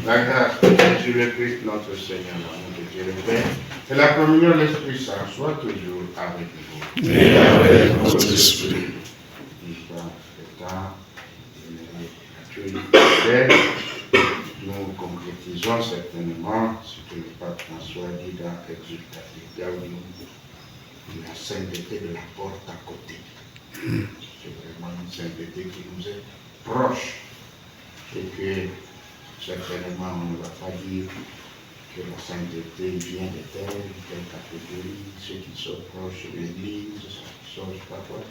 La grâce de Jésus-Christ, notre Seigneur, l'amour de Dieu le Père, et la communion de l'Esprit Saint soit toujours avec vous. Et avec votre esprit. Nous concrétisons certainement ce que le pape François dit dans Exultate Gaudium, la sainteté de la porte à côté. C'est vraiment une sainteté qui nous est proche et que certainement on ne va pas dire que la sainteté vient de telle catégorie, ceux qui sont proches de l'Église, ceux qui sont parfois,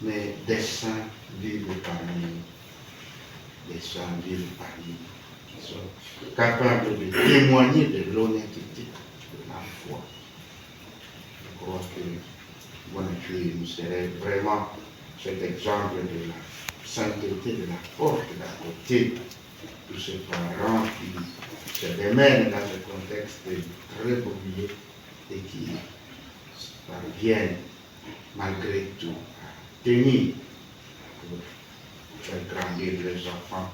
mais des saints vivent parmi nous, des saints vivent parmi nous, qui sont capables de témoigner de l'honnêteté de la foi. Je crois que Bonaventure nous serait vraiment cet exemple de la sainteté de la porte d'à côté, tous ces parents qui se démènent dans ce contexte très oublié et qui parviennent malgré tout à tenir pour faire grandir les enfants,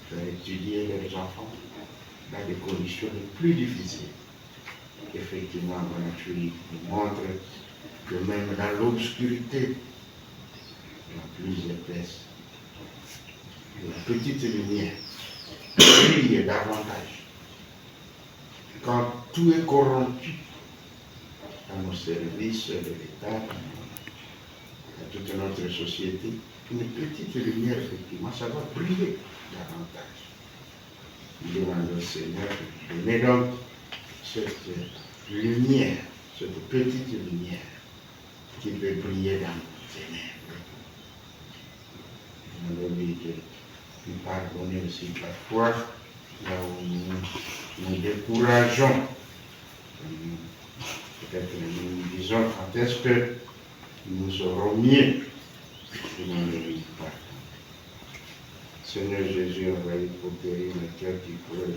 faire étudier les enfants dans des conditions les plus difficiles. Effectivement, Bonaventure nous montre que même dans l'obscurité la plus épaisse, la petite lumière brille davantage. Quand tout est corrompu à nos services de l'État, à toute notre société, une petite lumière, effectivement, ça va briller davantage. Nous demandons au Seigneur de donner donc cette lumière, cette petite lumière qui peut briller dans nos ténèbres. Nous demandons de nous pardonner aussi parfois là où nous décourageons. Peut-être que nous disons quand est-ce que nous serons mieux. Demandons pardon. Seigneur Jésus, envoyé pour guérir le cœur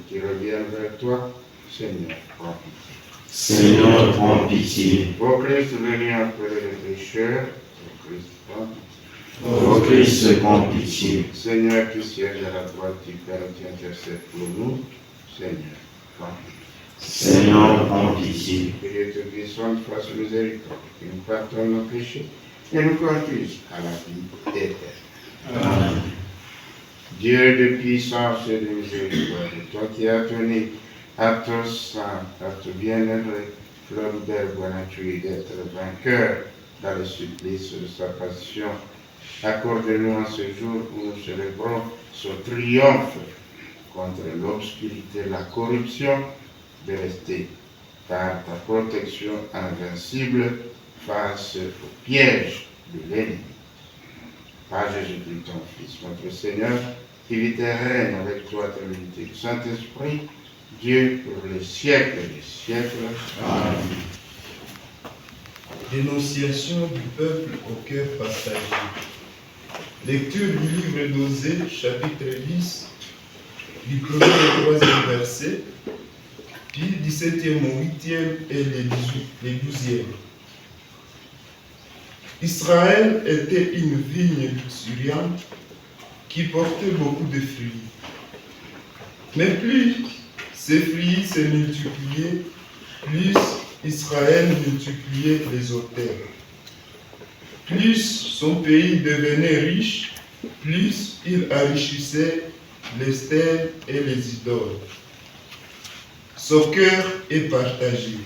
qui revient vers toi. Seigneur, prends pitié. Seigneur, prends pitié. Ô Christ, venu appeler les pécheurs, ô Christ, prends pitié. Ô Christ, prends pitié. Seigneur, qui siège à la droite du Père, qui intercède pour nous. Seigneur, prends pitié. Seigneur, prends pitié. Que Dieu te puissante fasse miséricorde, qu'il nous pardonne nos péchés et nous conduise à la vie éternelle. Amen. Dieu de puissance et de miséricorde, toi qui as tenu à ton sang, à ton bien-aimé, Floribert Bonaventure, d'être vainqueur dans le supplice de sa passion, accorde-nous en ce jour où nous célébrons ce triomphe contre l'obscurité, la corruption, de rester par ta protection invincible face au piège de l'ennemi. Par Jésus-Christ, ton Fils, notre Seigneur, qui vit et règne avec toi, ta l'unité du Saint-Esprit, Dieu pour les siècles des siècles. Amen. Dénonciation du peuple au cœur partagé. Lecture du livre d'Osée, chapitre 10, du 1er au 3e verset, puis 17e au 8e et les 12e. Israël était une vigne luxuriante qui portait beaucoup de fruits. Mais plus ces fruits se multipliaient, plus Israël multipliait les autels. Plus son pays devenait riche, plus il enrichissait les stèles et les idoles. Son cœur est partagé.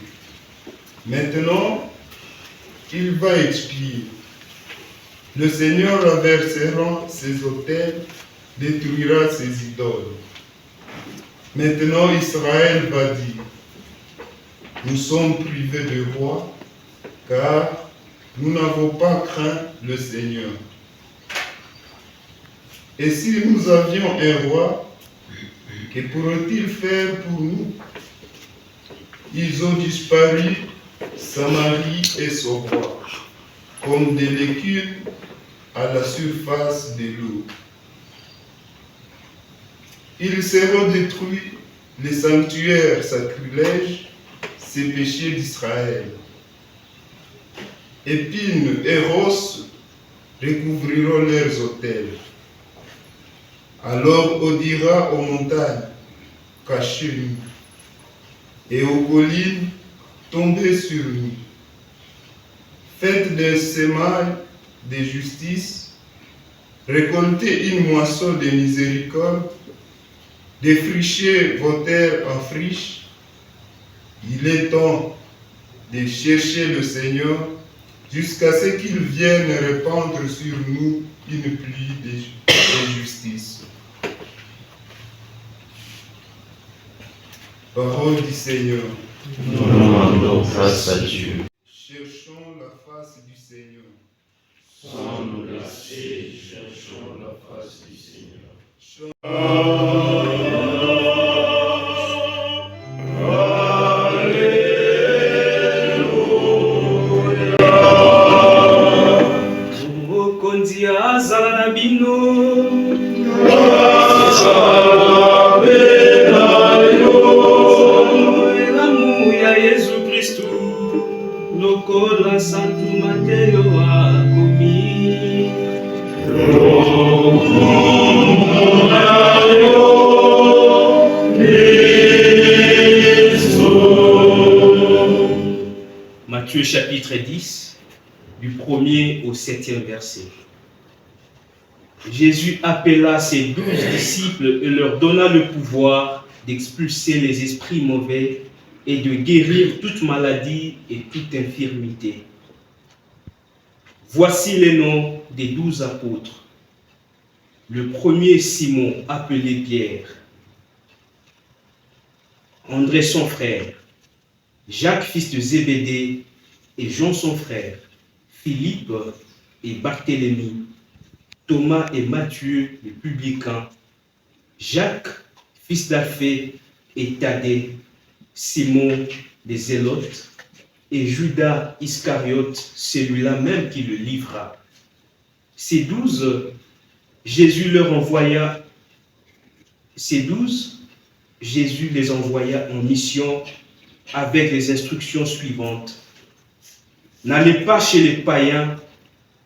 Maintenant, il va expier. Le Seigneur renversera ses autels, détruira ses idoles. Maintenant, Israël va dire, nous sommes privés de roi, car nous n'avons pas craint le Seigneur. Et si nous avions un roi, que pourrait-il faire pour nous? Ils ont disparu, Samarie et son roi, comme des légumes à la surface de l'eau. Ils seront détruits, les sanctuaires sacrilèges, ces péchés d'Israël. Épines et ros recouvriront leurs autels. Alors on dira aux montagnes, cachez-nous, et aux collines, tombez sur nous. Faites des semailles de justice, récoltez une moisson de miséricorde, défrichez vos terres en friche. Il est temps de chercher le Seigneur jusqu'à ce qu'il vienne répandre sur nous une pluie de justice. Parole du Seigneur. Nous rendons grâce à Dieu. Cherchons la face du Seigneur. Sans nous lasser, cherchons la face du Seigneur. Mokonzi azala na bino elamu ya Yesu Kristu lokola Santu Mateyo akomi. Matthieu chapitre 10, du 1er au 7e verset. Jésus appela ses 12 disciples et leur donna le pouvoir d'expulser les esprits mauvais et de guérir toute maladie et toute infirmité. Voici les noms des 12 apôtres. Le premier, Simon, appelé Pierre. André son frère. Jacques, fils de Zébédée, et Jean son frère. Philippe et Barthélemy. Thomas et Matthieu, le publicain. Jacques, fils d'Alphée, et Thaddée. Simon des Zélotes. Et Judas Iscariote, celui-là même qui le livra. Ces 12, Jésus les envoya en mission avec les instructions suivantes. N'allez pas chez les païens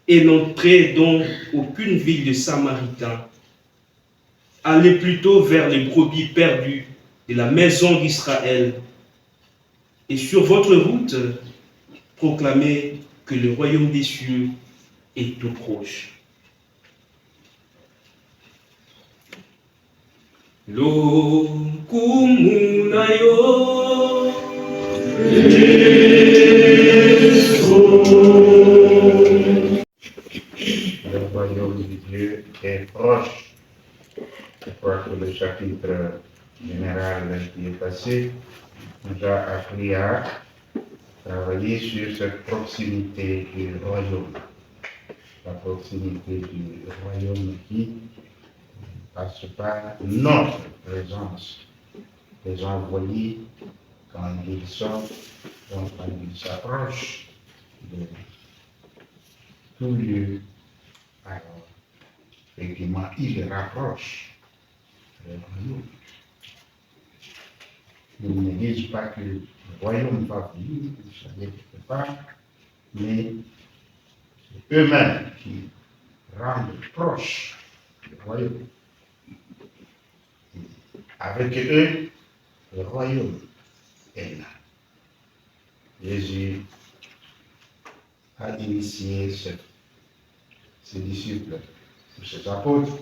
et n'entrez dans aucune ville de Samaritains. Allez plutôt vers les brebis perdues de la maison d'Israël. Et sur votre route, proclamez que le royaume des cieux est tout proche. Lokumunayo Le royaume de Dieu est proche. Je crois que le chapitre général qui est passé nous a appris à travailler sur cette proximité du royaume. La proximité du royaume qui passe par notre présence. Les envoyés, quand ils sortent, donc quand ils s'approchent de tout lieu, alors effectivement, ils rapprochent le royaume. Ils ne disent pas que le royaume va venir, vous savez quelque part, mais c'est eux-mêmes qui rendent proche le royaume. Avec eux, le royaume est là. Jésus a initié ses disciples, ses apôtres,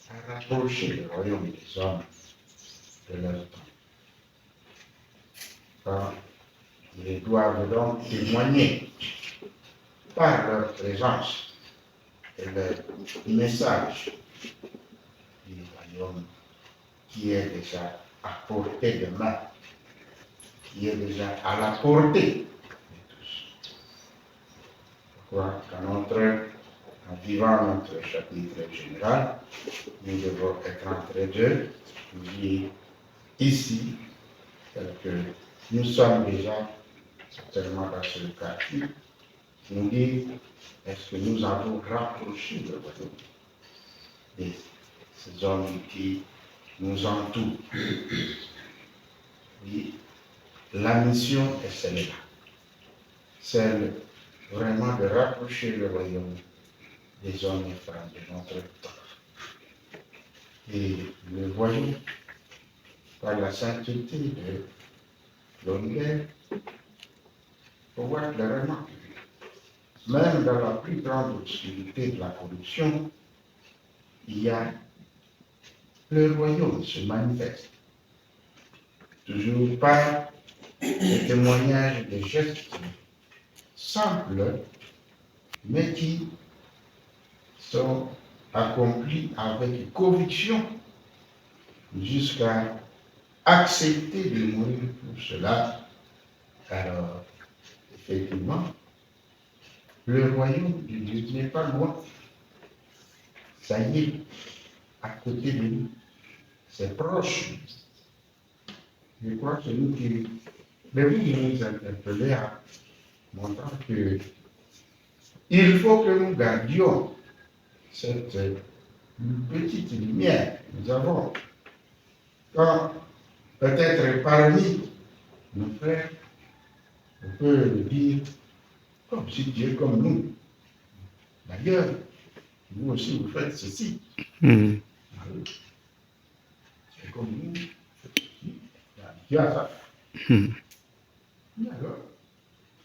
à rapprocher le royaume des hommes de leur temps. Quand ils doivent donc témoigner par leur présence et leur message du royaume qui est déjà à portée de main, qui est déjà à la portée de tous. Je crois en vivant notre chapitre général, nous devons être en train de dire ici que nous sommes déjà, certainement dans ce cas, nous dire est-ce que nous avons rapproché le royaume de ces hommes qui nous entourent. Oui, la mission est celle-là, celle vraiment de rapprocher le royaume des hommes et femmes de notre temps. Et le voyons par la sainteté de l'univers, pour voir clairement que même dans la plus grande obscurité de la corruption, il y a le royaume se manifeste. Toujours par des témoignages, des gestes simples, mais qui sont accomplis avec conviction jusqu'à accepter de mourir pour cela. Alors, effectivement, le royaume de Dieu n'est pas loin. Ça y est, à côté de nous. C'est proche. Je crois que c'est nous qui devons nous interpeller à montrer que il faut que nous gardions cette petite lumière que nous avons. Quand peut-être parmi nos frères, on peut le dire comme si Dieu est comme nous. D'ailleurs, vous aussi vous faites ceci. C'est comme nous. Dieu a ça. Mais alors,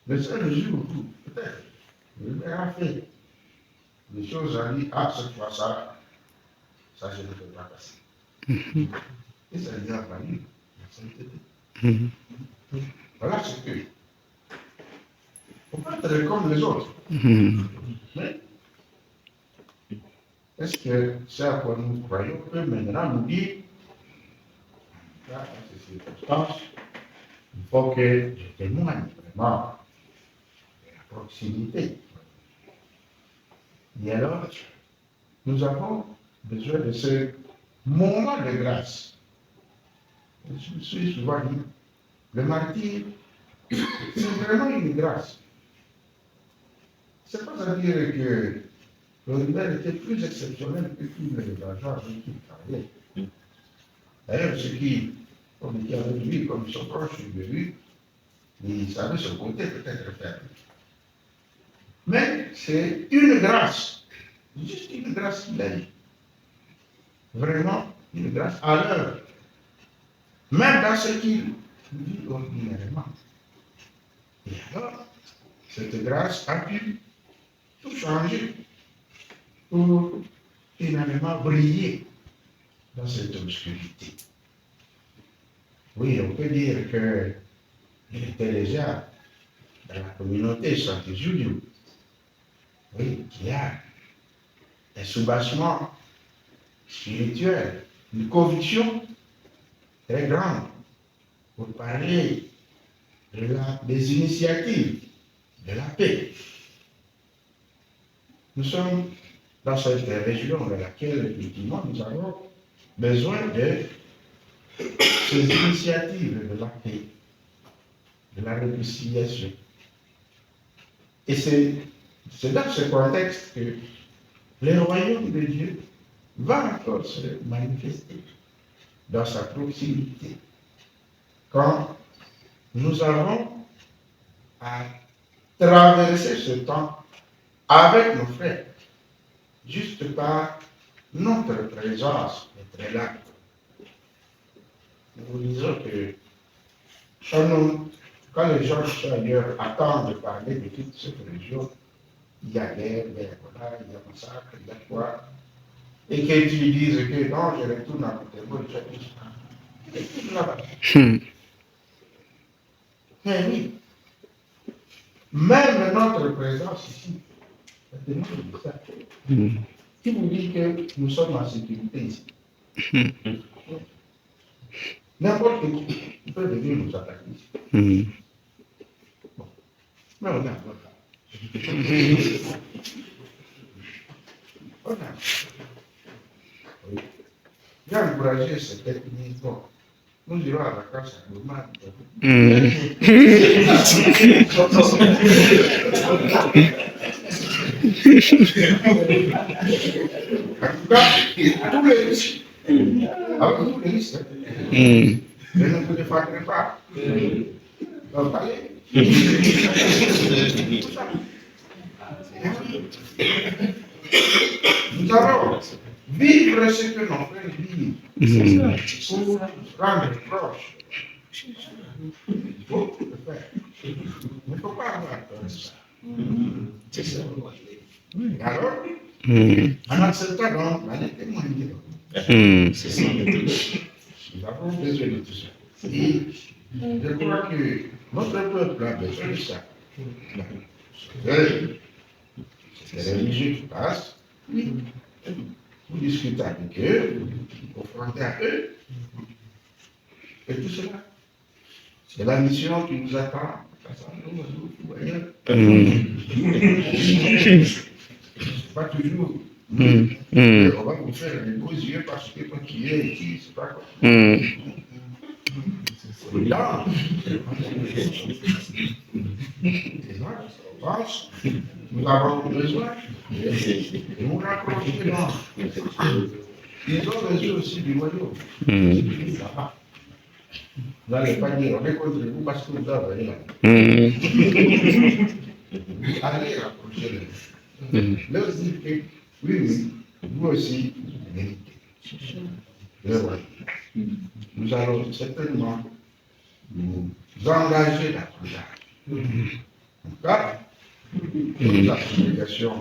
le seul jour où peut-être le Père a fait des choses à dire, ah, cette fois ça je ne peux pas passer. Et ça lui a valu la sainteté. Voilà ce que. Il ne faut pas être comme les autres. Mais, est-ce que c'est à quoi nous croyons peut maintenant nous dire, là, dans ces circonstances, il faut que je témoigne vraiment de la proximité. Et alors, nous avons besoin de ce moment de grâce. Je me suis souvent dit, le martyr, c'est vraiment une grâce. C'est pas à dire que l'univers était plus exceptionnel que tous les agents avec qui il travaillait. D'ailleurs, ceux qui ont été avec lui, comme ils sont proches de lui, ils savaient se compter peut-être faire. Mais c'est une grâce, juste une grâce qu'il a eu. Vraiment une grâce à l'heure. Même dans ce qu'il vit ordinairement. Et alors, cette grâce a pu tout changer pour finalement briller dans cette obscurité. Oui, on peut dire qu'il était déjà dans la communauté Saint-Julius. Oui, qui a un soubassement spirituel, une conviction très grande pour parler des initiatives de la paix. Nous sommes dans cette région dans laquelle, effectivement, nous avons besoin de ces initiatives de la paix, de la réconciliation. Et c'est dans ce contexte que le royaume de Dieu va encore se manifester dans sa proximité. Quand nous avons à traverser ce temps avec nos frères, juste par notre présence d'être là. Nous disons que quand les gens ailleurs attendent de parler de toute cette région, il y a guerre, il y a voilà, il y a massacre, il y a quoi, et que tu dises que non, je retourne à Butembo, je retourne là-bas. Mais oui, même notre présence ici, ça demande de ça. Qui vous dit que nous sommes en sécurité ici? N'importe qui peut venir nous attaquer ici. Bon. Mais on a oui. J'ai encouragé cette ethnie. Bon, nous irons à la classe à Gourmand. En tout cas, tous les risques, avec tous les risques, je ne vous défendrai pas. Donc, allez. Nous avons vivre ce que nos frères vivent, pour rendre proche. Il faut le faire. Il ne faut pas avoir peur de ça. C'est ça. Alors, en acceptant donc, allez témoigner. C'est ça. Nous avons besoin de tout ça. Et je crois que notre peuple a besoin de ça. C'est les religieux qui passent. Vous discutez avec eux, vous confrontez à eux. Et tout cela, c'est la mission qui nous attend. Pas toujours. On va vous faire les beaux yeux parce que quand tu es ici, c'est pas quoi. Là, nous avons besoin de nous rapprocher là. Ils ont besoin aussi du royaume. Vous n'allez pas dire, on est contre vous parce que vous avez là. Allez rapprocher les. Leur dire que, oui, vous aussi, vous méritez. Le royaume. Nous allons certainement nous engager là-dedans. En tout cas, la communication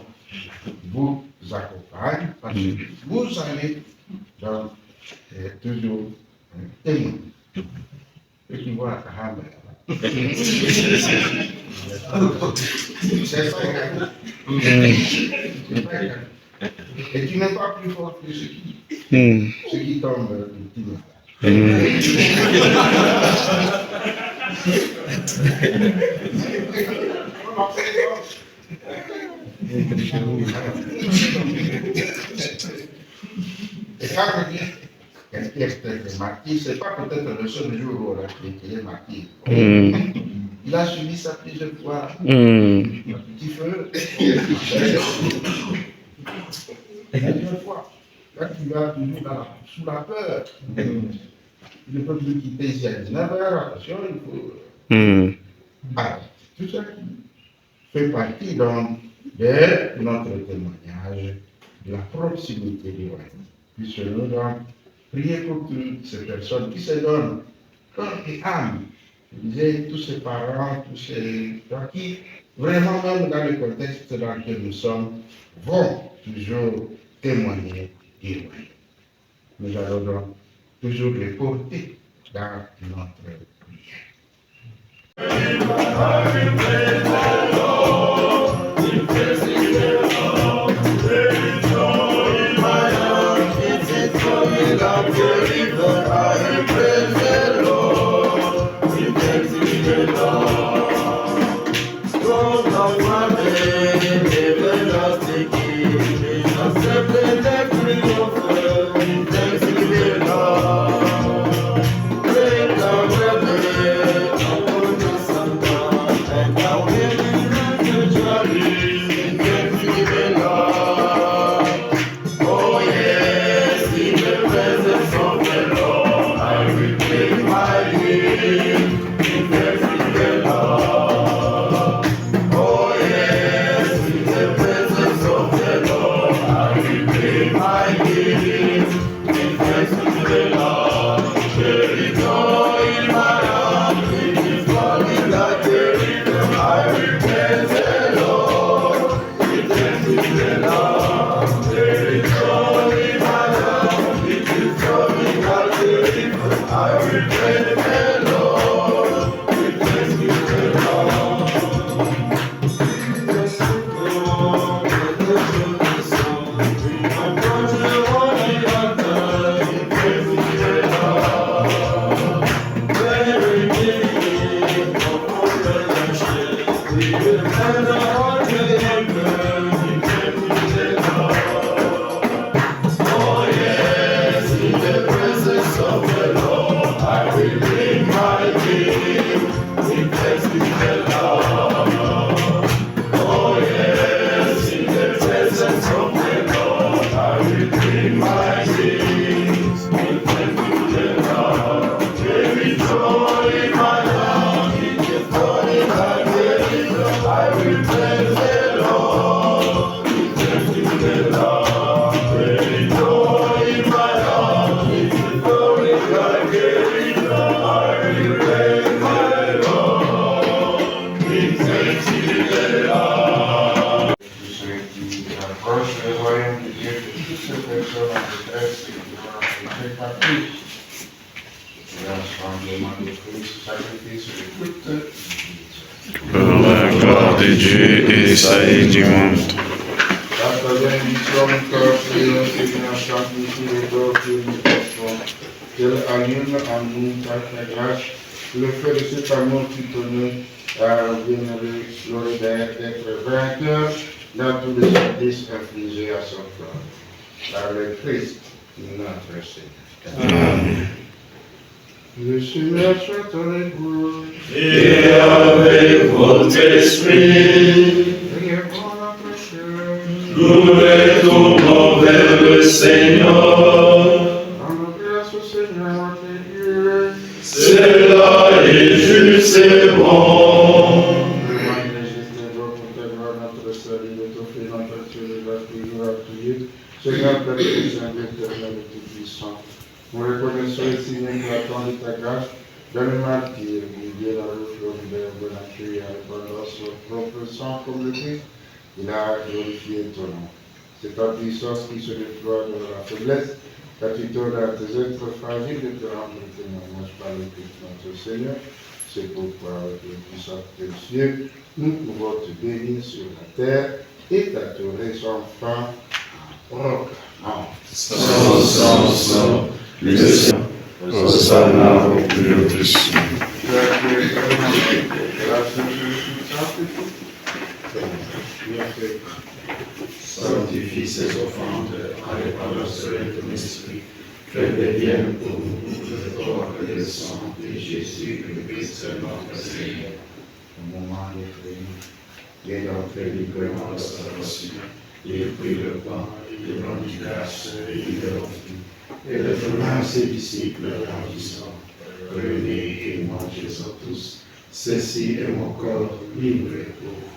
vous accompagne parce que vous allez donc toujours témoigner. Et qui voient la Kahama. C'est ça, et tu n'es pas plus fort que ceux qui tombent du petit et ça veut dire qu'un est marqué, c'est pas peut-être le seul jour où il est marqué. Il a subi ça plusieurs fois. Un petit feu. Plusieurs fois. Quand tu vas toujours sous la peur, il ne peut plus quitter ici à 19h, attention, il faut. Alors, tout ça fait partie donc de notre témoignage, de la proximité du royaume. Puissions-nous donc prier pour toutes ces personnes qui se donnent corps et âme. Je disais, tous ces parents, tous ces gens qui, vraiment même dans le contexte dans lequel nous sommes, vont toujours témoigner du royaume. Nous allons donc toujours les porter dans notre prière. I will bring my Tous ceux qui approchent le royaume de Dieu, que toutes ces personnes en détresse et qui vont être par Christ. Rassemblement de Christ, sacrifice de toute l'Église. Pour la gloire de Dieu et du salut du monde. La troisième mission, encore prions, Seigneur, sanctifie le corps que nous portons. Qu'elle allume en nous ta grâce, le fait de cet amour qui tenait à bienheureux Floribert d'être vainqueur dans tous les services infligés à son corps. Par le Christ, notre Seigneur. Amen. Le Seigneur soit avec vous. Et avec votre esprit, Priez pour notre cœur. nous les tournons vers le Seigneur. Rendons grâce au Seigneur notre Dieu. Cela est juste et bon. Demande juste et bon pour ta gloire, notre salut, de t'offrir notre Dieu, de grâce toujours à prier. Seigneur, Père Saint, éternel et tout-puissant, nous reconnaissons et signons l'attente de ta grâce dans le martyr, Dieu dans le fleuve de Bonacieux et à répandant son propre sang comme le Christ, il a glorifié ton nom. C'est ta puissance qui se déploie dans la faiblesse, car tu donnes à tes êtres fragiles de te rendre témoignage par le Christ notre Seigneur. C'est pourquoi, avec le puissant des cieux, nous pouvons te bénir sur la terre et t'adorer sans fin en proclamant. Sans, le Seigneur, Hosanna au plus haut des cieux. Sanctifie ces offrandes en répandant sur ton esprit. Fais des biens pour nous, le corps et le sang de Jésus, le Christ, notre Seigneur. Au moment des frémies, Et d'entrer librement dans sa passion. Il prit le pain, il rendit grâce, et il le offrit. Et le donna à ses disciples en disant, prenez et mangez-en tous. Ceci est mon corps livré pour vous.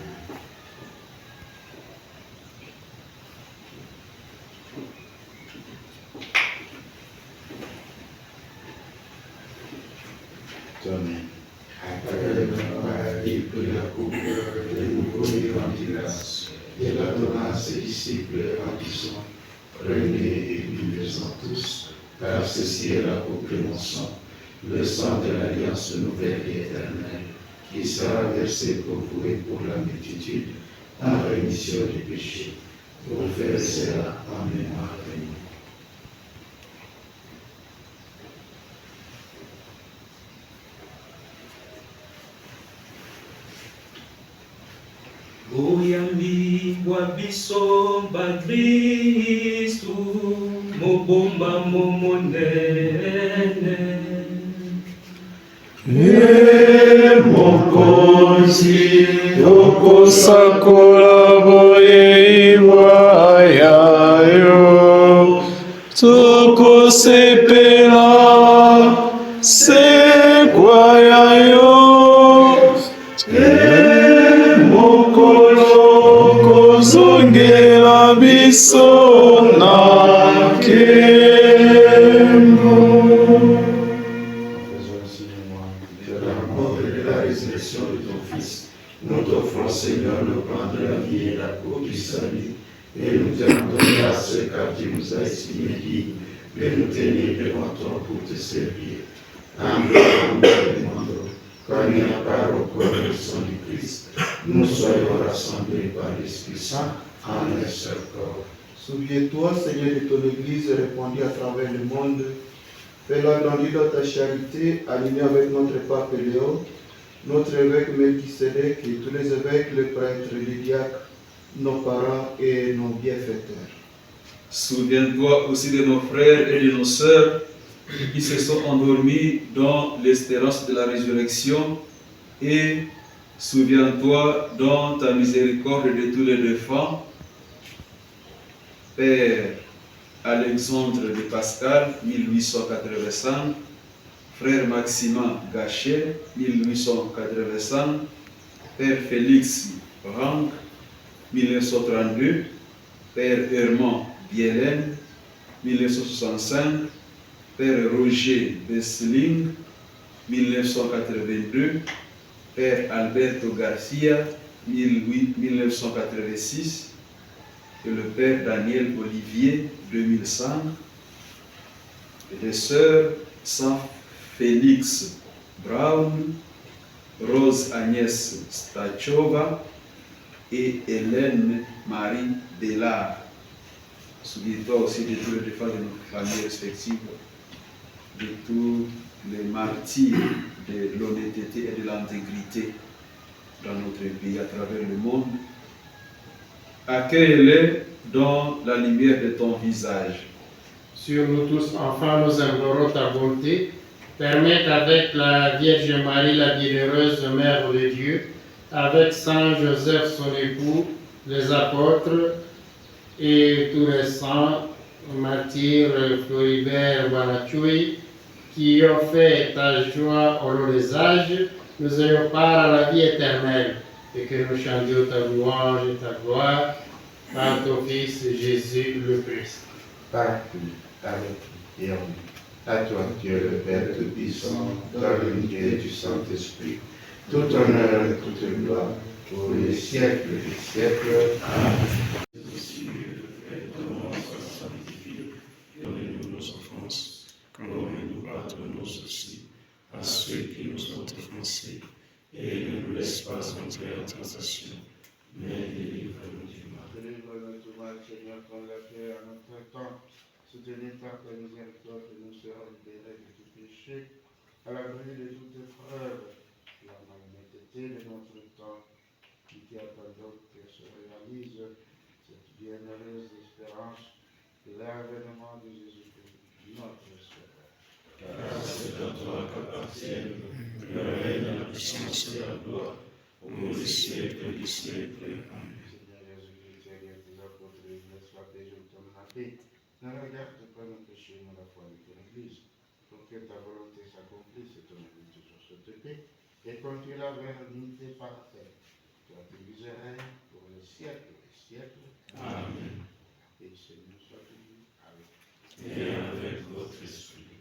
tenez. Après il prit la coupe, de nouveau il rendit grâce, et la donna à ses disciples en disant, prenez et buvez-en tous, car ceci est la coupe de mon sang, le sang de l'alliance nouvelle et éternelle, qui sera versé pour vous et pour la multitude, en rémission des péchés. Vous ferez cela en mémoire de nous. Boyambi bwa biso bakristu mobomba momonene Mokonzi okosakola boyeiwa yayo tokosepela sekwa yayo mokolo kozongela biso na nkembo. Faisons ainsi mémoire De la mort et de la résurrection de ton Fils, nous t'offrons, Seigneur, le pain de la vie et la coupe du salut, et nous te rendons grâce car tu nous as estimés dignes de nous tenir devant toi pour te servir. Encore, nous te demandons, comme il apparaît au corps et au sang du Christ, nous soyons rassemblés par l'Esprit Saint en un seul corps. Souviens-toi, Seigneur, de ton Église répandue à travers le monde. Fais-la grandir dans ta charité, alignée avec notre pape Léon, notre évêque Melchisedec et tous les évêques, les prêtres, les diacres, nos parents et nos bienfaiteurs. Souviens-toi aussi de nos frères et de nos sœurs qui se sont endormis dans l'espérance de la résurrection et souviens-toi dans ta miséricorde de tous les défunts, Père Alexandre de Pascal, 1885, Frère Maximin Gachet, 1885, Père Félix Rank, 1932, Père Herman Bielen, 1965, Père Roger Bessling, 1982, Père Alberto Garcia, 1986, et le Père Daniel Olivier, 2005, et les sœurs Saint Félix Brown, Rose Agnès Stachova et Hélène Marie Delard. Souviens-toi aussi de tous les défunts de nos familles respectives, de tous les martyrs de l'honnêteté et de l'intégrité dans notre pays, à travers le monde. Accueille-les dans la lumière de ton visage. Sur nous tous, enfants, nous implorons ta bonté. Permets qu'avec la Vierge Marie, la bienheureuse Mère de Dieu, avec Saint Joseph, son époux, les apôtres et tous les saints, martyrs, Floribert, Banachui, qui ont fait ta joie au long des âges, nous ayons part à la vie éternelle et que nous chantions ta louange et ta gloire par ton Fils Jésus le Christ. Partout, avec et en nous. À toi, Dieu le Père Tout-Puissant, dans l'unité du Saint-Esprit, tout honneur et toute gloire pour les siècles des siècles. Amen. Donnez-nous nos offenses, comme nous pardonnons aussi à ceux qui nous ont offensés, et ne nous laisse pas entrer en tentation, mais délivre-nous du mal. Délivre-nous du mal, Seigneur, qu'on l'a fait à notre temps. Soutenez par ta miséricorde que nous serons libérés de tout péché, à l'abri de toute épreuve, la malhonnêteté de notre temps, qui attendons que se réalise cette bienheureuse espérance de l'avènement de Jésus-Christ, notre Sauveur. Car c'est à toi qu'appartiennent le règne, la puissance et la gloire, pour les siècles des siècles. Amen. Seigneur Jésus-Christ, Seigneur des apôtres, laisse la paix, je t'en la paix. Ne regarde pas nos péchés, mais la foi de ton Église, pour que ta volonté s'accomplisse et ton habitude sur cette paix, et conduis-la vers l'unité parfaite. Toi qui vis et règnes pour les siècles des siècles. Amen. Et Seigneur soit béni avec Et avec votre esprit.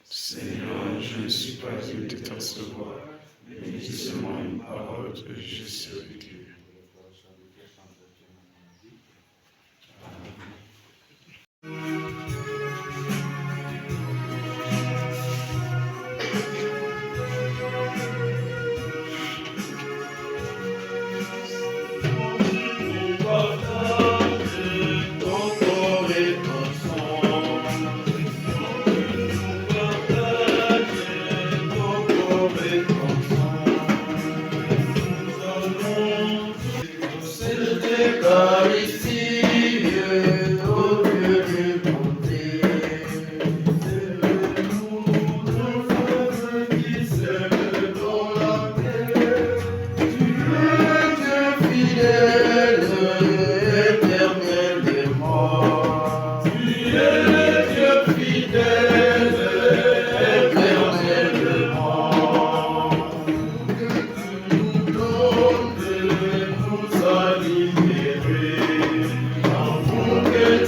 Seigneur, je ne suis pas digne de te recevoir, mais dis seulement une parole et je serai guéri.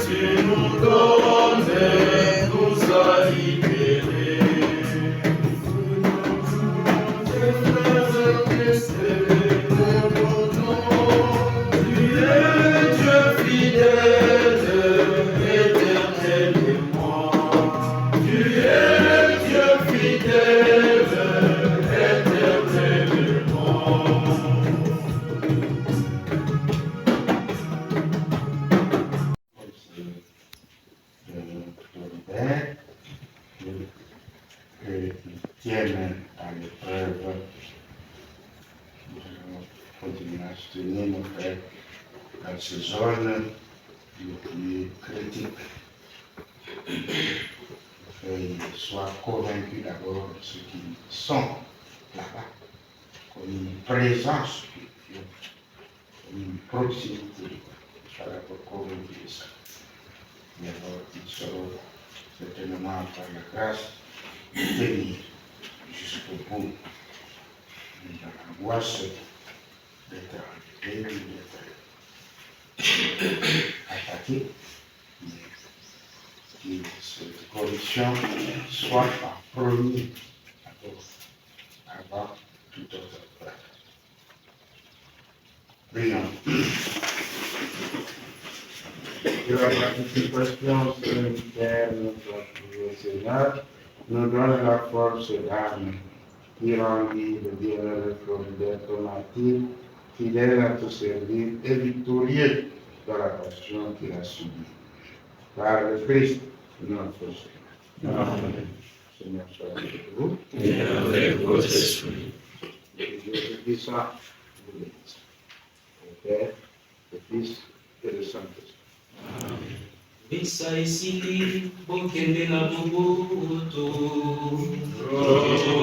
Tu nous tiennent à l'épreuve. Nous allons continuer à soutenir nos frères dans ces zones les plus critiques. Qu'ils soient convaincus d'abord de ceux qui sont là-bas, comme une présence de Dieu, comme une proximité de Dieu. Ils soient d'abord convaincus de ça. Mais alors, ils seront certainement par la grâce de tenir jusqu'au bout dans l'angoisse d'être enlevé, d'être attaqué. Que cette corruption soit en premier avant toute autre preuve. Prions. Que la participation solitaire de notre Seigneur nous donne la force d'âme qui rendit le bienheureux d'être martyr, fidèle à tout servir et victorieux dans la passion qu'il a subie. Par le Christ, notre Seigneur. Amen. Seigneur soit avec vous. Et avec votre esprit. Et Dieu le Tout-Puissant vous bénisse. Le Père, le Fils et le Saint-Esprit. Amen. Bisa isili bokende na boboto. Amen.